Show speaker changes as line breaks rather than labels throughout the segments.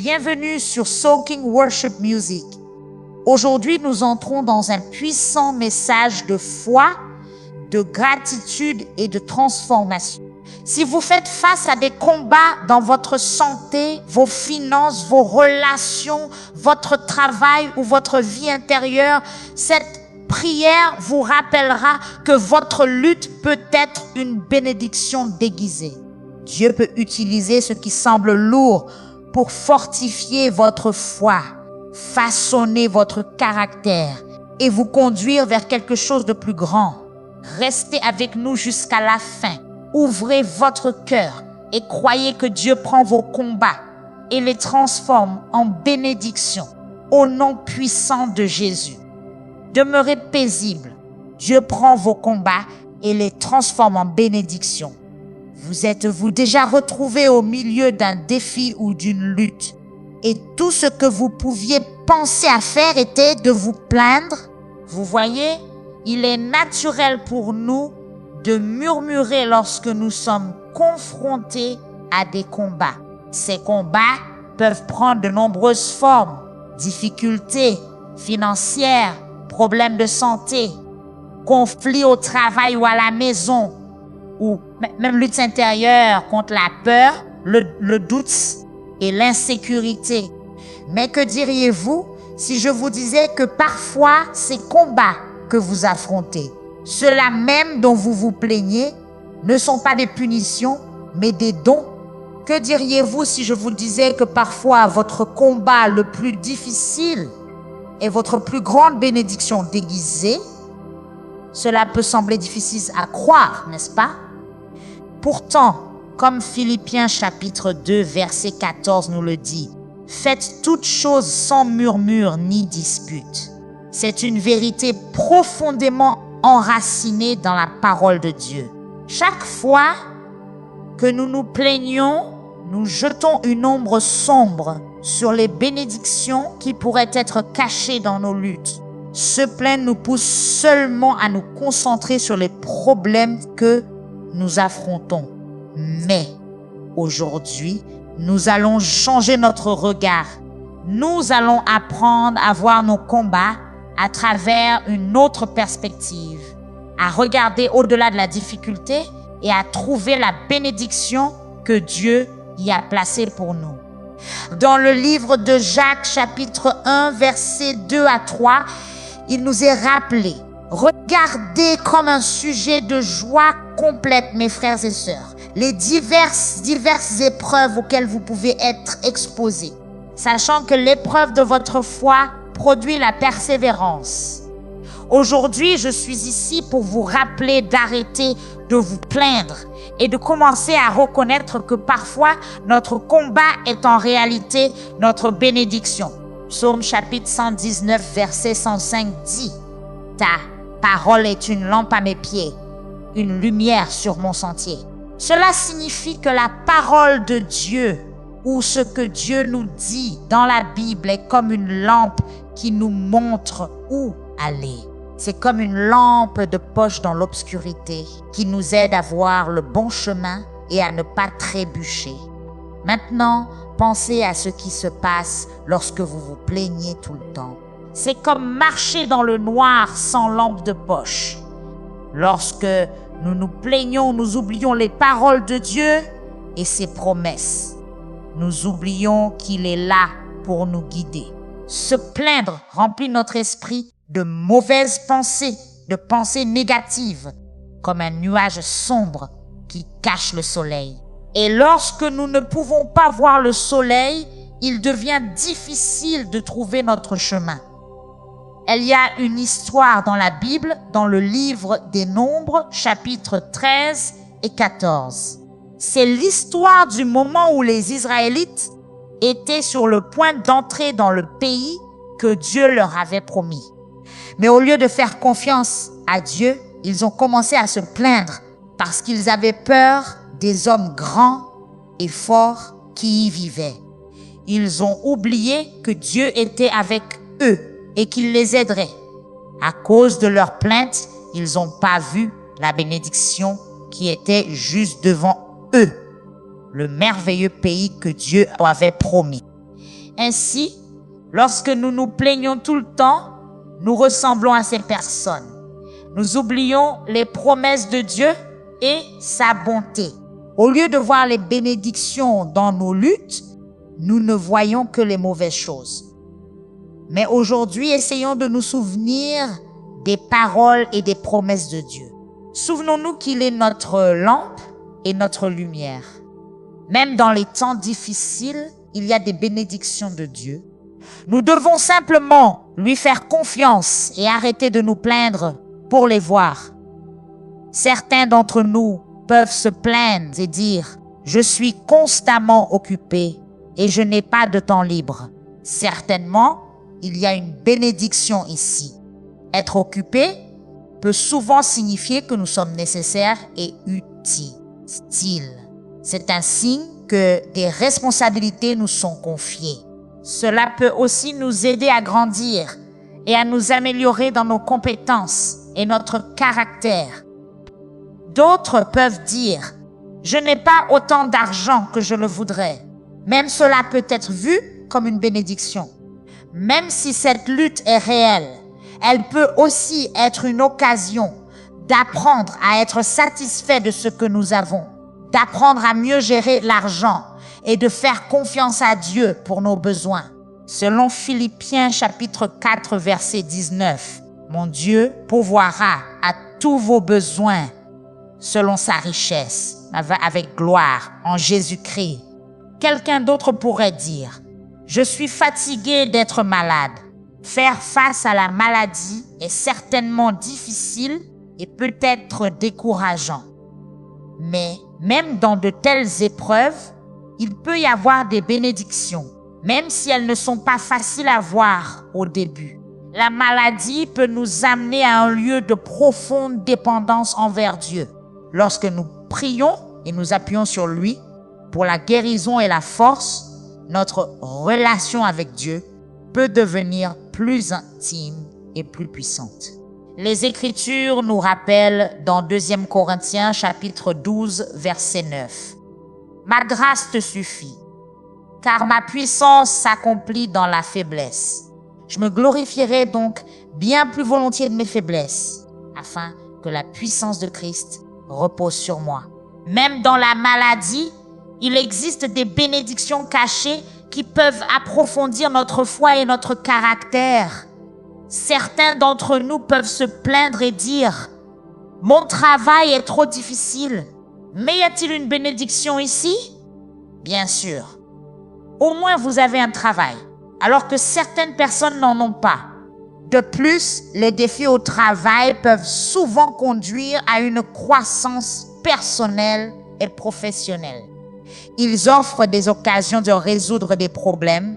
Bienvenue sur Soaking Worship Music. Aujourd'hui, nous entrons dans un puissant message de foi, de gratitude et de transformation. Si vous faites face à des combats dans votre santé, vos finances, vos relations, votre travail ou votre vie intérieure, cette prière vous rappellera que votre lutte peut être une bénédiction déguisée. Dieu peut utiliser ce qui semble lourd pour fortifier votre foi, façonner votre caractère et vous conduire vers quelque chose de plus grand. Restez avec nous jusqu'à la fin. Ouvrez votre cœur et croyez que Dieu prend vos combats et les transforme en bénédictions au nom puissant de Jésus. Demeurez paisible. Dieu prend vos combats et les transforme en bénédictions. Vous êtes-vous déjà retrouvé au milieu d'un défi ou d'une lutte et tout ce que vous pouviez penser à faire était de vous plaindre? Vous voyez, il est naturel pour nous de murmurer lorsque nous sommes confrontés à des combats. Ces combats peuvent prendre de nombreuses formes: difficultés financières, problèmes de santé, conflits au travail ou à la maison, ou même lutte intérieure contre la peur, le doute et l'insécurité. Mais que diriez-vous si je vous disais que parfois ces combats que vous affrontez, ceux-là même dont vous vous plaignez, ne sont pas des punitions, mais des dons? Que diriez-vous si je vous disais que parfois votre combat le plus difficile est votre plus grande bénédiction déguisée? Cela peut sembler difficile à croire, n'est-ce pas? Pourtant, comme Philippiens chapitre 2, verset 14 nous le dit, « Faites toutes choses sans murmure ni dispute. » C'est une vérité profondément enracinée dans la parole de Dieu. Chaque fois que nous nous plaignons, nous jetons une ombre sombre sur les bénédictions qui pourraient être cachées dans nos luttes. Se plaindre nous pousse seulement à nous concentrer sur les problèmes que nous affrontons. Mais aujourd'hui, nous allons changer notre regard. Nous allons apprendre à voir nos combats à travers une autre perspective, à regarder au-delà de la difficulté et à trouver la bénédiction que Dieu y a placée pour nous. Dans le livre de Jacques, chapitre 1, versets 2 à 3, il nous est rappelé: regardez comme un sujet de joie complète, mes frères et sœurs, les diverses épreuves auxquelles vous pouvez être exposés, sachant que l'épreuve de votre foi produit la persévérance. Aujourd'hui, je suis ici pour vous rappeler d'arrêter de vous plaindre et de commencer à reconnaître que parfois notre combat est en réalité notre bénédiction. Psaume chapitre 119, verset 105 dit: « Ta parole est une lampe à mes pieds, une lumière sur mon sentier. » Cela signifie que la parole de Dieu ou ce que Dieu nous dit dans la Bible est comme une lampe qui nous montre où aller. C'est comme une lampe de poche dans l'obscurité qui nous aide à voir le bon chemin et à ne pas trébucher. Maintenant, pensez à ce qui se passe lorsque vous vous plaignez tout le temps. C'est comme marcher dans le noir sans lampe de poche. Lorsque nous nous plaignons, nous oublions les paroles de Dieu et ses promesses. Nous oublions qu'il est là pour nous guider. Se plaindre remplit notre esprit de mauvaises pensées, de pensées négatives, comme un nuage sombre qui cache le soleil. Et lorsque nous ne pouvons pas voir le soleil, il devient difficile de trouver notre chemin. Il y a une histoire dans la Bible, dans le livre des Nombres, chapitres 13 et 14. C'est l'histoire du moment où les Israélites étaient sur le point d'entrer dans le pays que Dieu leur avait promis. Mais au lieu de faire confiance à Dieu, ils ont commencé à se plaindre parce qu'ils avaient peur des hommes grands et forts qui y vivaient. Ils ont oublié que Dieu était avec eux et qu'il les aiderait. À cause de leurs plaintes, ils n'ont pas vu la bénédiction qui était juste devant eux, le merveilleux pays que Dieu avait promis. Ainsi, lorsque nous nous plaignons tout le temps, nous ressemblons à ces personnes. Nous oublions les promesses de Dieu et sa bonté. Au lieu de voir les bénédictions dans nos luttes, nous ne voyons que les mauvaises choses. Mais aujourd'hui, essayons de nous souvenir des paroles et des promesses de Dieu. Souvenons-nous qu'il est notre lampe et notre lumière. Même dans les temps difficiles, il y a des bénédictions de Dieu. Nous devons simplement lui faire confiance et arrêter de nous plaindre pour les voir. Certains d'entre nous peuvent se plaindre et dire « Je suis constamment occupé et je n'ai pas de temps libre ». Certainement, il y a une bénédiction ici. Être occupé peut souvent signifier que nous sommes nécessaires et utiles. C'est un signe que des responsabilités nous sont confiées. Cela peut aussi nous aider à grandir et à nous améliorer dans nos compétences et notre caractère. D'autres peuvent dire « Je n'ai pas autant d'argent que je le voudrais ». Même cela peut être vu comme une bénédiction. Même si cette lutte est réelle, elle peut aussi être une occasion d'apprendre à être satisfait de ce que nous avons, d'apprendre à mieux gérer l'argent et de faire confiance à Dieu pour nos besoins. Selon Philippiens chapitre 4 verset 19, « Mon Dieu pourvoira à tous vos besoins selon sa richesse, avec gloire en Jésus-Christ. » Quelqu'un d'autre pourrait dire, « Je suis fatigué d'être malade. » Faire face à la maladie est certainement difficile et peut-être décourageant. Mais même dans de telles épreuves, il peut y avoir des bénédictions, même si elles ne sont pas faciles à voir au début. La maladie peut nous amener à un lieu de profonde dépendance envers Dieu. Lorsque nous prions et nous appuyons sur lui pour la guérison et la force, notre relation avec Dieu peut devenir plus intime et plus puissante. Les Écritures nous rappellent dans 2 Corinthiens chapitre 12 verset 9. « Ma grâce te suffit, car ma puissance s'accomplit dans la faiblesse. Je me glorifierai donc bien plus volontiers de mes faiblesses, afin que la puissance de Christ repose sur moi. » Même dans la maladie, il existe des bénédictions cachées qui peuvent approfondir notre foi et notre caractère. Certains d'entre nous peuvent se plaindre et dire « Mon travail est trop difficile. » Mais y a-t-il une bénédiction ici? Bien sûr. Au moins vous avez un travail, alors que certaines personnes n'en ont pas. De plus, les défis au travail peuvent souvent conduire à une croissance personnelle et professionnelle. Ils offrent des occasions de résoudre des problèmes,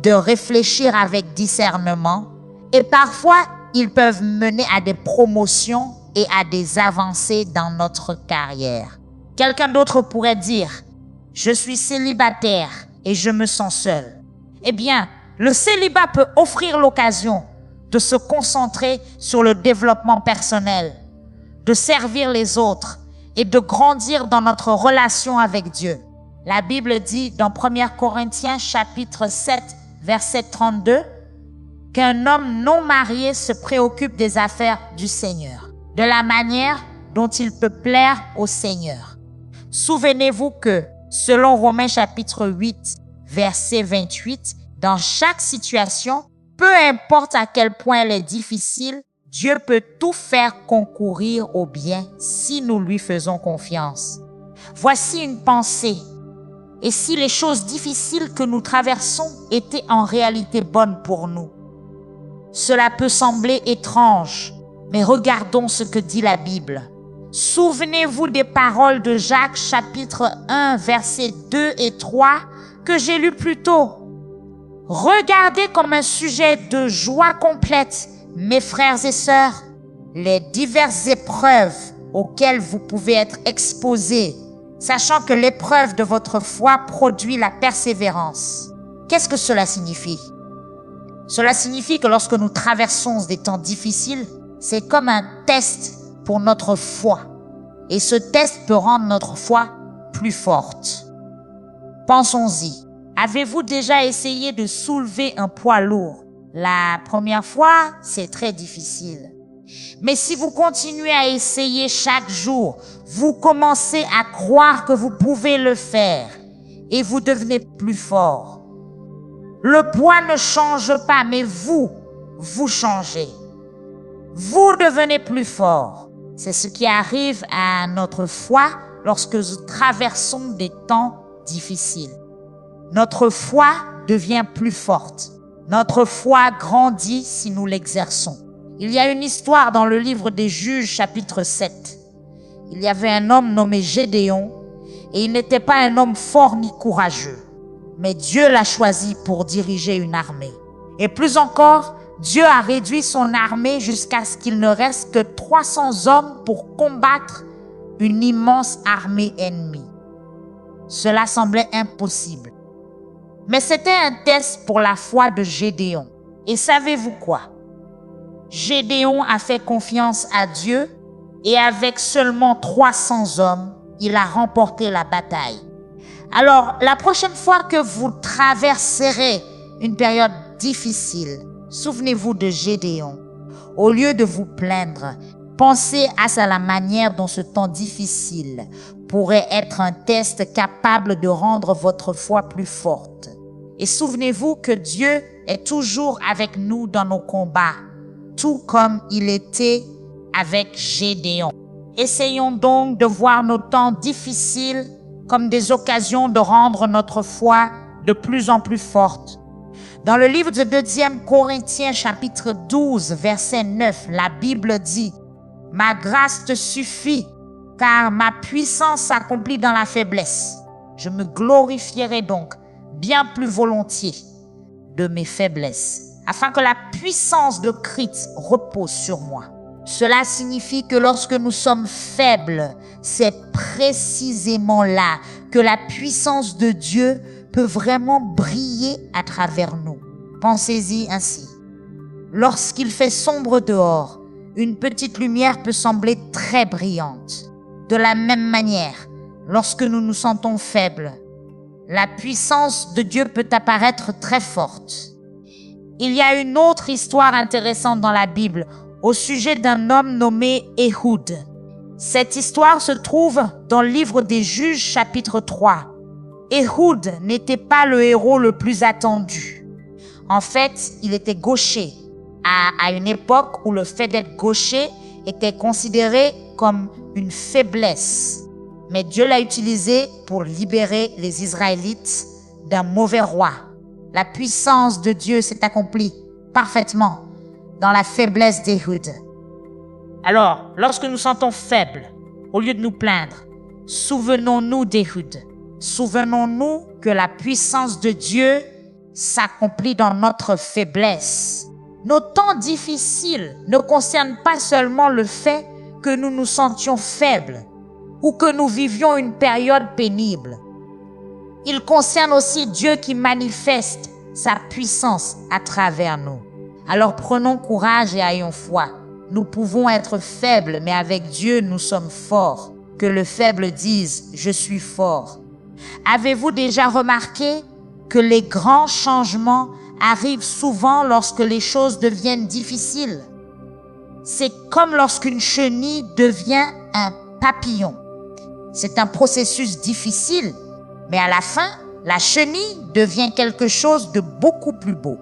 de réfléchir avec discernement et parfois ils peuvent mener à des promotions et à des avancées dans notre carrière. Quelqu'un d'autre pourrait dire « Je suis célibataire et je me sens seul ». Eh bien, le célibat peut offrir l'occasion de se concentrer sur le développement personnel, de servir les autres et de grandir dans notre relation avec Dieu. La Bible dit dans 1 Corinthiens chapitre 7 verset 32 qu'un homme non marié se préoccupe des affaires du Seigneur, de la manière dont il peut plaire au Seigneur. Souvenez-vous que, selon Romains chapitre 8 verset 28, dans chaque situation, peu importe à quel point elle est difficile, Dieu peut tout faire concourir au bien si nous lui faisons confiance. Voici une pensée. Et si les choses difficiles que nous traversons étaient en réalité bonnes pour nous? Cela peut sembler étrange, mais regardons ce que dit la Bible. Souvenez-vous des paroles de Jacques chapitre 1 versets 2 et 3 que j'ai lu plus tôt. Regardez comme un sujet de joie complète, mes frères et sœurs, les diverses épreuves auxquelles vous pouvez être exposés, sachant que l'épreuve de votre foi produit la persévérance. Qu'est-ce que cela signifie? Cela signifie que lorsque nous traversons des temps difficiles, c'est comme un test pour notre foi. Et ce test peut rendre notre foi plus forte. Pensons-y. Avez-vous déjà essayé de soulever un poids lourd? La première fois, c'est très difficile. Mais si vous continuez à essayer chaque jour, vous commencez à croire que vous pouvez le faire et vous devenez plus fort. Le poids ne change pas, mais vous changez. Vous devenez plus fort. C'est ce qui arrive à notre foi lorsque nous traversons des temps difficiles. Notre foi devient plus forte. Notre foi grandit si nous l'exerçons. Il y a une histoire dans le livre des Juges, chapitre 7. Il y avait un homme nommé Gédéon et il n'était pas un homme fort ni courageux. Mais Dieu l'a choisi pour diriger une armée. Et plus encore, Dieu a réduit son armée jusqu'à ce qu'il ne reste que 300 hommes pour combattre une immense armée ennemie. Cela semblait impossible. Mais c'était un test pour la foi de Gédéon. Et savez-vous quoi? Gédéon a fait confiance à Dieu et avec seulement 300 hommes, il a remporté la bataille. Alors, la prochaine fois que vous traverserez une période difficile, souvenez-vous de Gédéon. Au lieu de vous plaindre, pensez à la manière dont ce temps difficile pourrait être un test capable de rendre votre foi plus forte. Et souvenez-vous que Dieu est toujours avec nous dans nos combats, tout comme il était avec Gédéon. Essayons donc de voir nos temps difficiles comme des occasions de rendre notre foi de plus en plus forte. Dans le livre de 2 Corinthiens chapitre 12, verset 9, la Bible dit « Ma grâce te suffit, car ma puissance s'accomplit dans la faiblesse. Je me glorifierai donc bien plus volontiers de mes faiblesses, afin que la puissance de Christ repose sur moi. » Cela signifie que lorsque nous sommes faibles, c'est précisément là que la puissance de Dieu peut vraiment briller à travers nous. Pensez-y ainsi. Lorsqu'il fait sombre dehors, une petite lumière peut sembler très brillante. De la même manière, lorsque nous nous sentons faibles, la puissance de Dieu peut apparaître très forte. Il y a une autre histoire intéressante dans la Bible au sujet d'un homme nommé Ehud. Cette histoire se trouve dans le livre des Juges, chapitre 3. Ehud n'était pas le héros le plus attendu. En fait, il était gaucher, à une époque où le fait d'être gaucher était considéré comme une faiblesse. Mais Dieu l'a utilisé pour libérer les Israélites d'un mauvais roi. La puissance de Dieu s'est accomplie parfaitement dans la faiblesse d'Ehud. Alors, lorsque nous sentons faibles, au lieu de nous plaindre, souvenons-nous d'Ehud. Souvenons-nous que la puissance de Dieu s'accomplit dans notre faiblesse. Nos temps difficiles ne concernent pas seulement le fait que nous nous sentions faibles ou que nous vivions une période pénible. Ils concernent aussi Dieu qui manifeste sa puissance à travers nous. Alors prenons courage et ayons foi. Nous pouvons être faibles, mais avec Dieu, nous sommes forts. Que le faible dise « Je suis fort ». Avez-vous déjà remarqué que les grands changements arrivent souvent lorsque les choses deviennent difficiles? C'est comme lorsqu'une chenille devient un papillon. C'est un processus difficile, mais à la fin, la chenille devient quelque chose de beaucoup plus beau.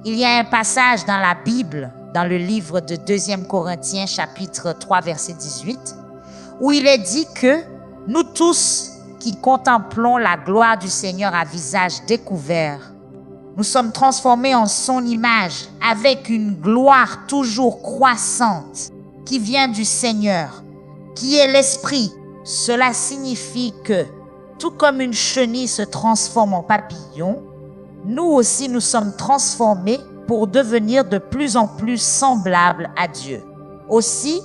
Il y a un passage dans la Bible, dans le livre de 2 Corinthiens, chapitre 3, verset 18, où il est dit que nous tous qui contemplons la gloire du Seigneur à visage découvert, nous sommes transformés en son image avec une gloire toujours croissante qui vient du Seigneur, qui est l'Esprit. Cela signifie que, tout comme une chenille se transforme en papillon, nous aussi nous sommes transformés pour devenir de plus en plus semblables à Dieu. Aussi,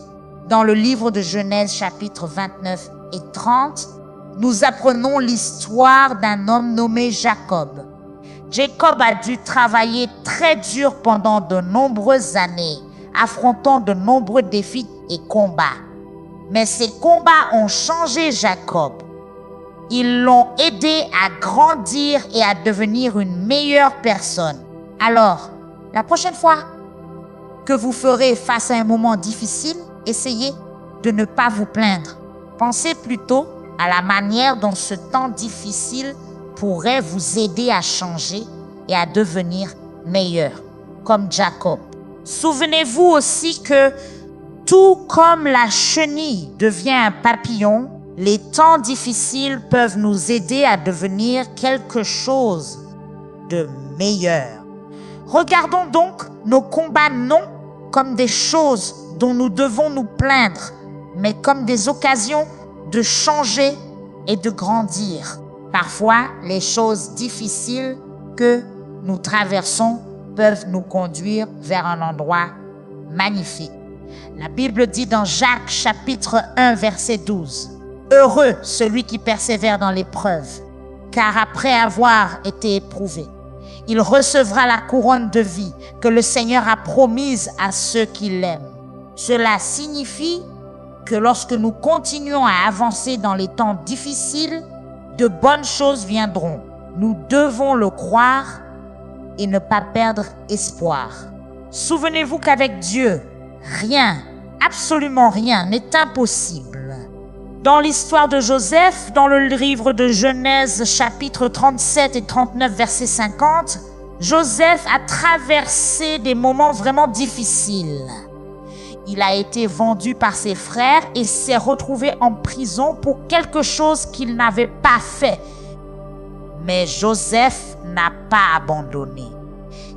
dans le livre de Genèse chapitre 29 et 30, nous apprenons l'histoire d'un homme nommé Jacob. Jacob a dû travailler très dur pendant de nombreuses années, affrontant de nombreux défis et combats. Mais ces combats ont changé Jacob. Ils l'ont aidé à grandir et à devenir une meilleure personne. Alors, la prochaine fois que vous ferez face à un moment difficile, essayez de ne pas vous plaindre. Pensez plutôt à la manière dont ce temps difficile pourrait vous aider à changer et à devenir meilleur, comme Jacob. Souvenez-vous aussi que tout comme la chenille devient un papillon, les temps difficiles peuvent nous aider à devenir quelque chose de meilleur. Regardons donc nos combats non comme des choses dont nous devons nous plaindre, mais comme des occasions de changer et de grandir. Parfois, les choses difficiles que nous traversons peuvent nous conduire vers un endroit magnifique. La Bible dit dans Jacques chapitre 1 verset 12, « Heureux celui qui persévère dans l'épreuve, car après avoir été éprouvé, il recevra la couronne de vie que le Seigneur a promise à ceux qui l'aiment. » Cela signifie que lorsque nous continuons à avancer dans les temps difficiles, de bonnes choses viendront. Nous devons le croire et ne pas perdre espoir. Souvenez-vous qu'avec Dieu, rien, absolument rien n'est impossible. Dans l'histoire de Joseph, dans le livre de Genèse chapitre 37 et 39 verset 50, Joseph a traversé des moments vraiment difficiles. Il a été vendu par ses frères et s'est retrouvé en prison pour quelque chose qu'il n'avait pas fait. Mais Joseph n'a pas abandonné.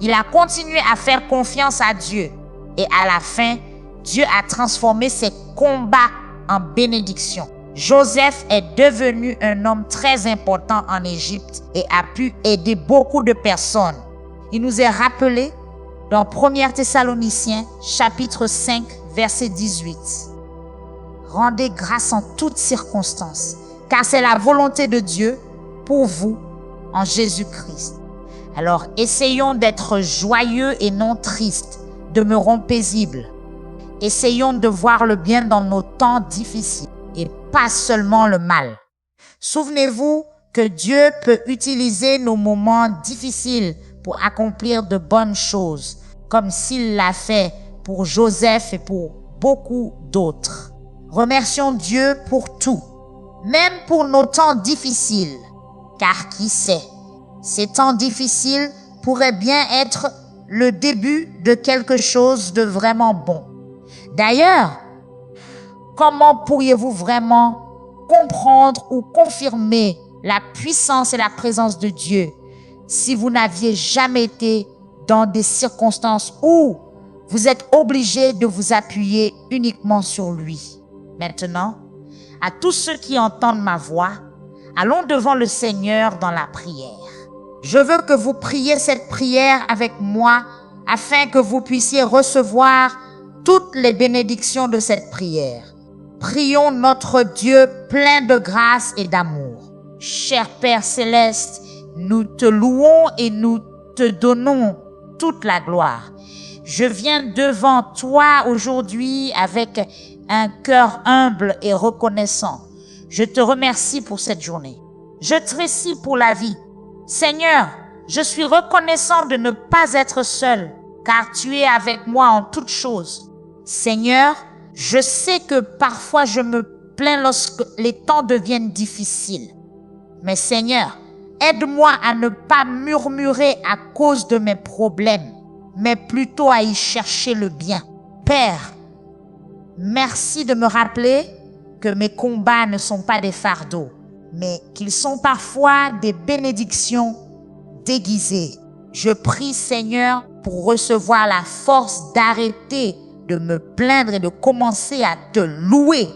Il a continué à faire confiance à Dieu. Et à la fin, Dieu a transformé ses combats en bénédiction. Joseph est devenu un homme très important en Égypte et a pu aider beaucoup de personnes. Il nous est rappelé dans 1 Thessaloniciens chapitre 5 verset 18. Rendez grâce en toutes circonstances, car c'est la volonté de Dieu pour vous en Jésus-Christ. Alors essayons d'être joyeux et non tristes, demeurons paisibles. Essayons de voir le bien dans nos temps difficiles et pas seulement le mal. Souvenez-vous que Dieu peut utiliser nos moments difficiles pour accomplir de bonnes choses, comme s'il l'a fait pour Joseph et pour beaucoup d'autres. Remercions Dieu pour tout, même pour nos temps difficiles, car qui sait, ces temps difficiles pourraient bien être le début de quelque chose de vraiment bon. D'ailleurs, comment pourriez-vous vraiment comprendre ou confirmer la puissance et la présence de Dieu si vous n'aviez jamais été dans des circonstances où vous êtes obligé de vous appuyer uniquement sur lui? Maintenant, à tous ceux qui entendent ma voix, allons devant le Seigneur dans la prière. Je veux que vous priez cette prière avec moi afin que vous puissiez recevoir toutes les bénédictions de cette prière. Prions notre Dieu plein de grâce et d'amour. Cher Père Céleste, nous te louons et nous te donnons toute la gloire. Je viens devant toi aujourd'hui avec un cœur humble et reconnaissant. Je te remercie pour cette journée. Je te remercie pour la vie. Seigneur, je suis reconnaissant de ne pas être seul, car tu es avec moi en toutes choses. Seigneur, je sais que parfois je me plains lorsque les temps deviennent difficiles. Mais Seigneur, aide-moi à ne pas murmurer à cause de mes problèmes, mais plutôt à y chercher le bien. Père, merci de me rappeler que mes combats ne sont pas des fardeaux, mais qu'ils sont parfois des bénédictions déguisées. Je prie, Seigneur, pour recevoir la force d'arrêter de me plaindre et de commencer à te louer,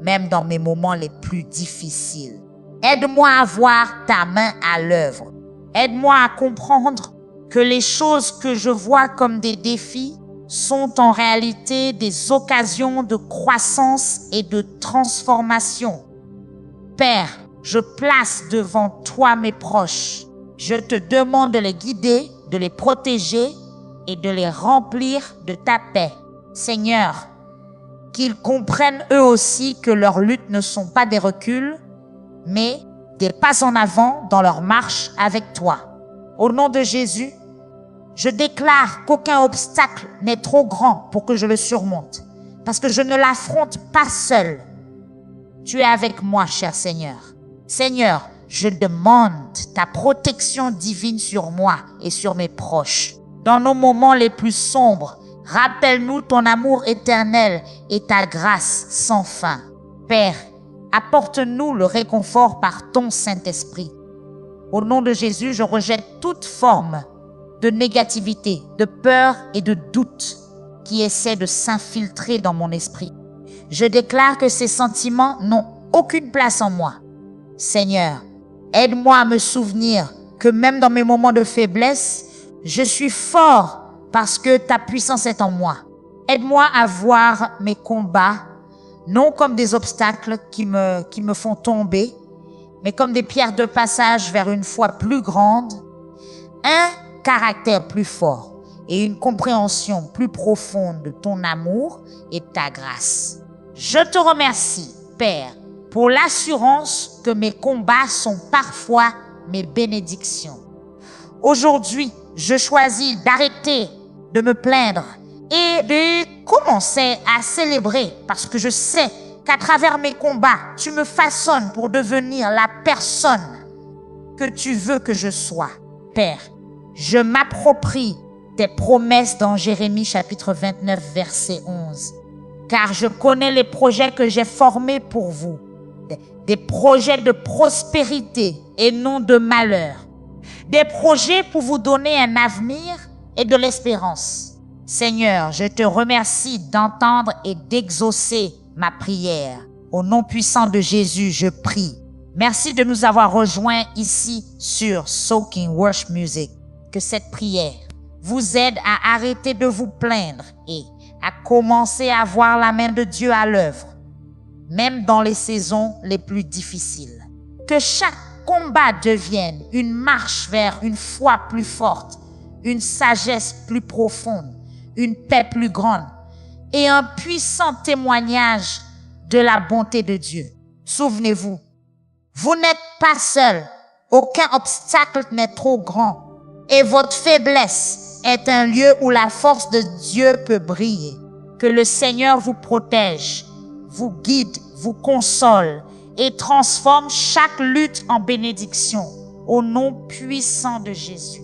même dans mes moments les plus difficiles. Aide-moi à voir ta main à l'œuvre. Aide-moi à comprendre que les choses que je vois comme des défis sont en réalité des occasions de croissance et de transformation. Père, je place devant toi mes proches. Je te demande de les guider, de les protéger et de les remplir de ta paix. Seigneur, qu'ils comprennent eux aussi que leurs luttes ne sont pas des reculs, mais des pas en avant dans leur marche avec toi. Au nom de Jésus, je déclare qu'aucun obstacle n'est trop grand pour que je le surmonte, parce que je ne l'affronte pas seul. Tu es avec moi, cher Seigneur. Seigneur, je demande ta protection divine sur moi et sur mes proches. Dans nos moments les plus sombres, rappelle-nous ton amour éternel et ta grâce sans fin. Père, apporte-nous le réconfort par ton Saint-Esprit. Au nom de Jésus, je rejette toute forme de négativité, de peur et de doute qui essaie de s'infiltrer dans mon esprit. Je déclare que ces sentiments n'ont aucune place en moi. Seigneur, aide-moi à me souvenir que même dans mes moments de faiblesse, je suis fort parce que ta puissance est en moi. Aide-moi à voir mes combats non comme des obstacles qui me font tomber, mais comme des pierres de passage vers une foi plus grande, un caractère plus fort et une compréhension plus profonde de ton amour et de ta grâce. Je te remercie, Père, pour l'assurance que mes combats sont parfois mes bénédictions. Aujourd'hui, je choisis d'arrêter de me plaindre et de commencer à célébrer parce que je sais qu'à travers mes combats, tu me façonnes pour devenir la personne que tu veux que je sois. Père, je m'approprie tes promesses dans Jérémie chapitre 29, verset 11. Car je connais les projets que j'ai formés pour vous, des projets de prospérité et non de malheur, des projets pour vous donner un avenir et de l'espérance. Seigneur, je te remercie d'entendre et d'exaucer ma prière. Au nom puissant de Jésus, je prie. Merci de nous avoir rejoints ici sur Soaking Worship Music. Que cette prière vous aide à arrêter de vous plaindre et à commencer à voir la main de Dieu à l'œuvre, même dans les saisons les plus difficiles. Que chaque combat devienne une marche vers une foi plus forte, une sagesse plus profonde, une paix plus grande et un puissant témoignage de la bonté de Dieu. Souvenez-vous, vous n'êtes pas seul. Aucun obstacle n'est trop grand. Et votre faiblesse est un lieu où la force de Dieu peut briller. Que le Seigneur vous protège, vous guide, vous console et transforme chaque lutte en bénédiction. Au nom puissant de Jésus.